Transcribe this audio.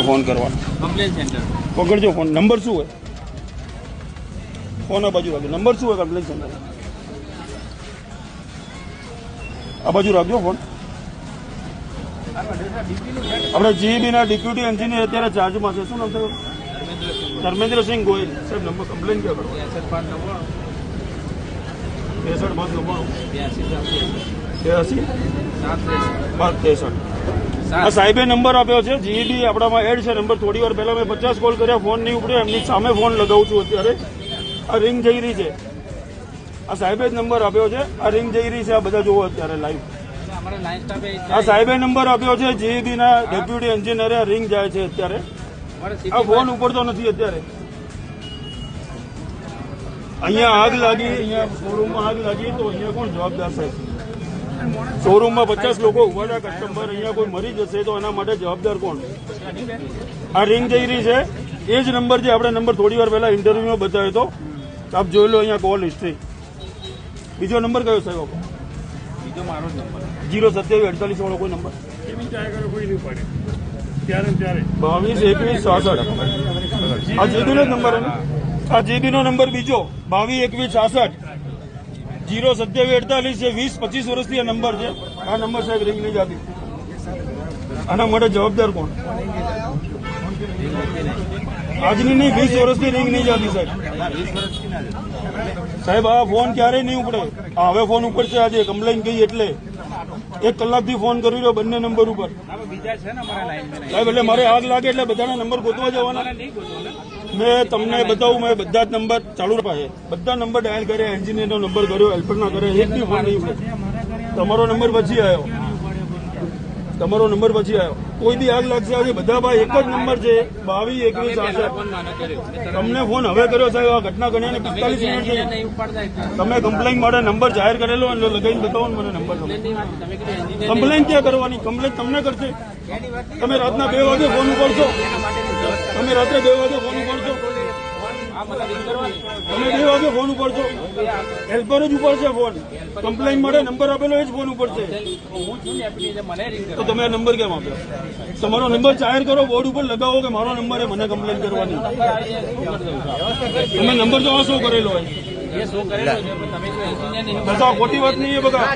Phone કરવાનો? Complain centre પકડજો phone. Number શું હોય? ફોન આ બાજુ રાખજો. નંબર શું હોય કમ્પ્લેન સેન્ટર? આ બાજુ રાખજો ફોન. આપણે જીઈબીના ડેપ્યુટી એન્જિનિયર અત્યારે ચાર્જમાં છે. શું નામ છે? ધર્મેન્દ્રસિંહ ગોયલ. સાહેબ નંબર કમ્પ્લેન ક્યાં કરો? 63 આ સાહેબે નંબર આપ્યો છે. જીઈબી આપણામાં એડ છે નંબર. થોડી વાર પહેલા મેં 50 કોલ કર્યા, ફોન નહીં ઉપડ્યો. એમની સામે ફોન લગાવું છું અત્યારે. આ રિંગ જઈ રહી છે. આ સાહેબે જ નંબર આપ્યો છે. આ રિંગ જઈ રહી છે. આ બધા જોવો અત્યારે લાઈવ. આ સાહેબે નંબર આપ્યો છે જીઈબીના ડેપ્યુટી એન્જિનિયરે. રિંગ જાય છે અત્યારે. આ ફોન ઉપડતો નથી અત્યારે. અહીંયા આગ લાગી, અહીંયા શોરૂમમાં આગ લાગી તો અહીંયા કોણ જવાબદાર સાહેબ? શોરૂમમાં 50 લોકો ઉભા હતા કસ્ટમર. અહીંયા કોઈ મરી જશે તો એના માટે જવાબદાર કોણ? આ રિંગ જઈ રહી છે. એ જ નંબર છે. આપણે નંબર થોડી વાર પહેલા ઇન્ટરવ્યુમાં બતાવ્યો હતો. આપ જોઈ લો અહીંયા કોલ હિસ્ટ્રી. બીજો નંબર કયો સાહેબ? બીજો મારો જ નંબર 02748 વાળો કોઈ નંબર? 222166. આ જીબીનો નંબર છે. આ જીબીનો નંબર બીજો 222166. 02748 છે. 20-25 વર્ષથી આ નંબર છે. આ નંબર સાહેબ રિંગ નહીં જતી. આના માટે જવાબદાર કોણ? આજની નહીં, 20 વર્ષથી રિંગ નહીં જતી સાહેબ. સાહેબ આ ફોન ક્યારેય નહીં ઉપડે. હવે ફોન ઉપર છે. આજે કમ્પ્લેન ગઈ એટલે 1 કલાકથી ફોન કરી રહ્યો બંને નંબર ઉપર. સાહેબ એટલે મારે આગ લાગે એટલે બધાના નંબર ગોતવા જવાના. મેં તમને બતાવું, મેં બધા જ નંબર ચાલુ રાખે. બધા નંબર ડાયલ કર્યા. એન્જિનિયરનો નંબર કર્યો, હેલ્પરના કર્યા. એક બી ફોન નહીં ઉપડે. તમારો નંબર પછી આવ્યો. તમારો નંબર પછી આવ્યો. કોઈ બી આગ લાગશે આજે બધા ભાઈ એક જ નંબર છે 222166. તમને ફોન હવે કર્યો સાહેબ. આ ઘટના ઘડીને 45 મિનિટ થઈ. તમે કમ્પ્લેન માટે નંબર જાહેર કરેલો લગાવીને બતાવો ને મને નંબર. કમ્પ્લેન ક્યાં કરવાની? કમ્પ્લેન તમને કરશે. તમે રાતના 2 વાગે ફોન ઉપાડશો. તમે રાત્રે 2 વાગે ફોન ઉપાડશો. તમે 2 વાગે ફોન ઉપાડશો. હેલ્પર જ ઉપાડશે ફોન. કમ્પ્લેન માટે નંબર આપેલો એ જ ફોન ઉપડશે. તો તમે આ નંબર કેમ આપ્યો? તમારો નંબર જાહેર કરો, બોર્ડ ઉપર લગાવો કે મારો નંબર મને કમ્પ્લેન કરવાની. તમે નંબર તો આ શો કરેલો હોય. ખોટી વાત નહીં એ બગા.